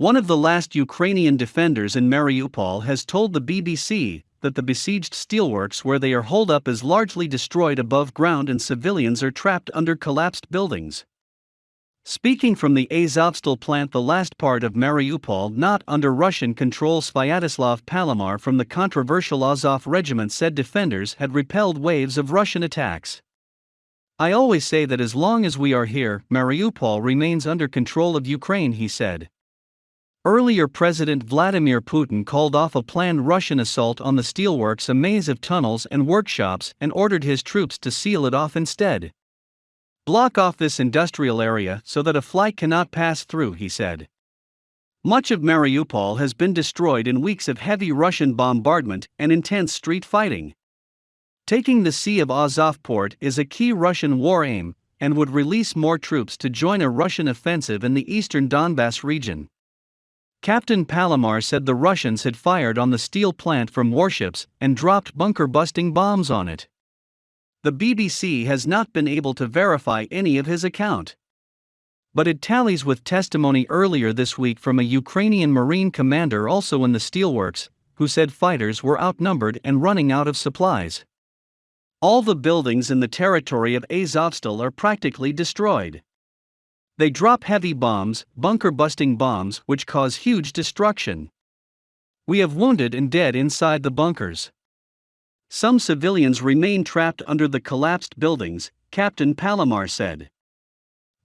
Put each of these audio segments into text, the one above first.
One of the last Ukrainian defenders in Mariupol has told the BBC that the besieged steelworks where they are holed up is largely destroyed above ground and civilians are trapped under collapsed buildings. Speaking from the Azovstal plant, the last part of Mariupol not under Russian control, Sviatoslav Palomar from the controversial Azov regiment said defenders had repelled waves of Russian attacks. "I always say that as long as we are here, Mariupol remains under control of Ukraine," he said. Earlier, President Vladimir Putin called off a planned Russian assault on the steelworks, a maze of tunnels and workshops, and ordered his troops to seal it off instead. "Block off this industrial area so that a flight cannot pass through," he said. Much of Mariupol has been destroyed in weeks of heavy Russian bombardment and intense street fighting. Taking the Sea of Azov port is a key Russian war aim and would release more troops to join a Russian offensive in the eastern Donbass region. Captain Palomar said the Russians had fired on the steel plant from warships and dropped bunker-busting bombs on it. The BBC has not been able to verify any of his account, but it tallies with testimony earlier this week from a Ukrainian Marine commander also in the steelworks, who said fighters were outnumbered and running out of supplies. All the buildings in the territory of Azovstal are practically destroyed. They drop heavy bombs, bunker-busting bombs, which cause huge destruction. "We have wounded and dead inside the bunkers. Some civilians remain trapped under the collapsed buildings," Captain Palomar said.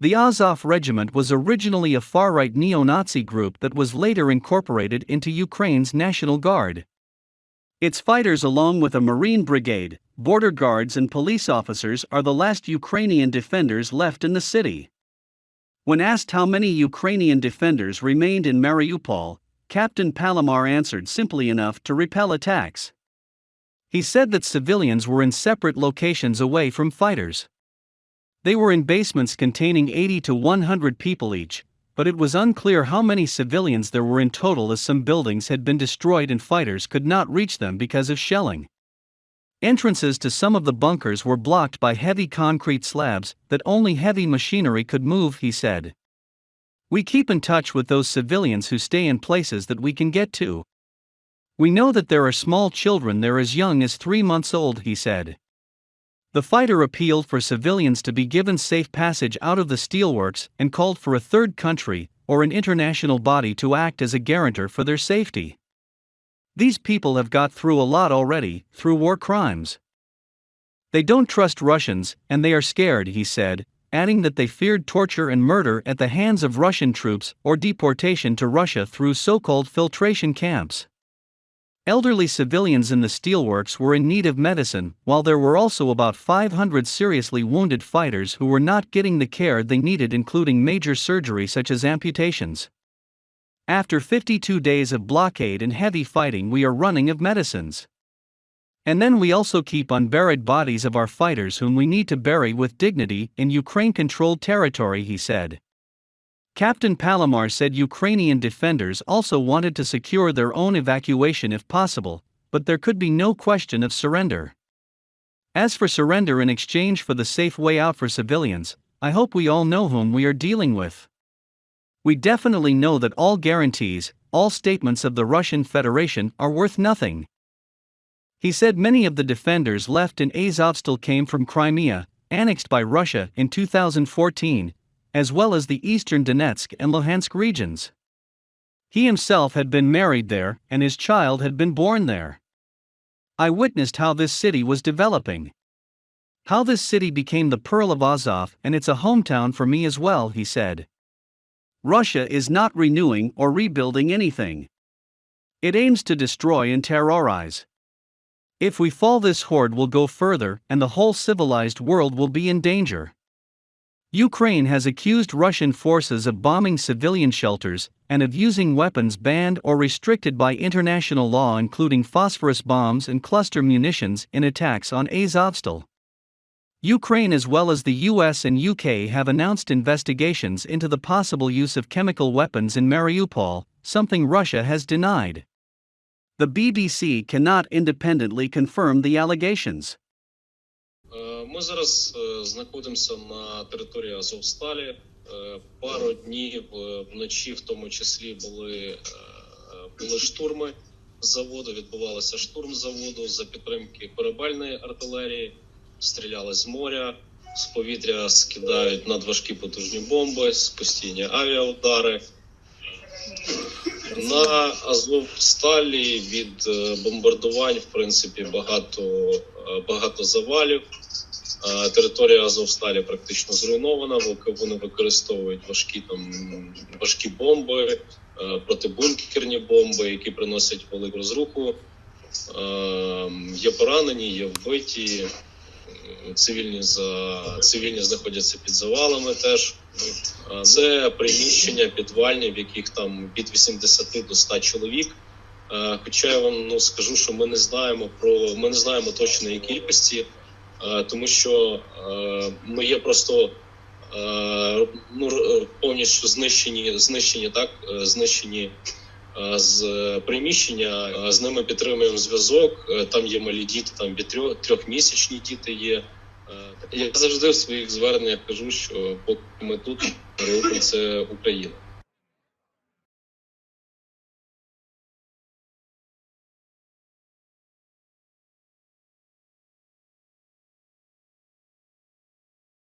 The Azov regiment was originally a far-right neo-Nazi group that was later incorporated into Ukraine's National Guard. Its fighters, along with a Marine brigade, border guards and police officers, are the last Ukrainian defenders left in the city. When asked how many Ukrainian defenders remained in Mariupol, Captain Palomar answered simply enough to repel attacks. He said that civilians were in separate locations away from fighters. They were in basements containing 80 to 100 people each, but it was unclear how many civilians there were in total, as some buildings had been destroyed and fighters could not reach them because of shelling. Entrances to some of the bunkers were blocked by heavy concrete slabs that only heavy machinery could move, he said. "We keep in touch with those civilians who stay in places that we can get to. We know that there are small children there as young as 3 months old," he said. The fighter appealed for civilians to be given safe passage out of the steelworks and called for a third country or an international body to act as a guarantor for their safety. "These people have got through a lot already, through war crimes. They don't trust Russians, and they are scared," he said, adding that they feared torture and murder at the hands of Russian troops or deportation to Russia through so-called filtration camps. Elderly civilians in the steelworks were in need of medicine, while there were also about 500 seriously wounded fighters who were not getting the care they needed, including major surgery such as amputations. "After 52 days of blockade and heavy fighting, we are running of medicines. And then we also keep unburied bodies of our fighters whom we need to bury with dignity in Ukraine-controlled territory," he said. Captain Palomar said Ukrainian defenders also wanted to secure their own evacuation if possible, but there could be no question of surrender. "As for surrender in exchange for the safe way out for civilians, I hope we all know whom we are dealing with. We definitely know that all guarantees, all statements of the Russian Federation are worth nothing." He said many of the defenders left in Azovstal came from Crimea, annexed by Russia in 2014, as well as the eastern Donetsk and Luhansk regions. He himself had been married there, and his child had been born there. "I witnessed how this city was developing. How this city became the Pearl of Azov, and it's a hometown for me as well," he said. Russia is not renewing or rebuilding anything. It aims to destroy and terrorize. If we fall, this horde will go further, and the whole civilized world will be in danger. Ukraine has accused Russian forces of bombing civilian shelters and of using weapons banned or restricted by international law, including phosphorus bombs and cluster munitions, in attacks on Azovstal. Ukraine as well as the US and UK have announced investigations into the possible use of chemical weapons in Mariupol, something Russia has denied. The BBC cannot independently confirm the allegations. Ми зараз знаходимося на території Азовсталі. Пару днів вночі, в тому числі, були штурми заводу, відбувався штурм заводу за підтримки корабельної артилерії, стріляли з моря, з повітря скидають надважкі потужні бомби, постійні авіаудари. На Азовсталі від бомбардувань, в принципі, багато завалів. Територія Азовсталі практично зруйнована, вони використовують важкі бомби, протибункерні бомби, які приносять велику розруху. Є поранені, є вбиті, цивільні знаходяться під завалами теж. Це приміщення підвальні, в яких там від 80 до 100 чоловік. Хоча я вам скажу, що ми не знаємо точної кількості, тому що є просто повністю знищені з приміщення, з ними підтримуємо зв'язок, там є малі діти, там від 3-місячні діти є. Я завжди в своїх зверненнях кажу, що поки ми тут, Маріуполь – це Україна.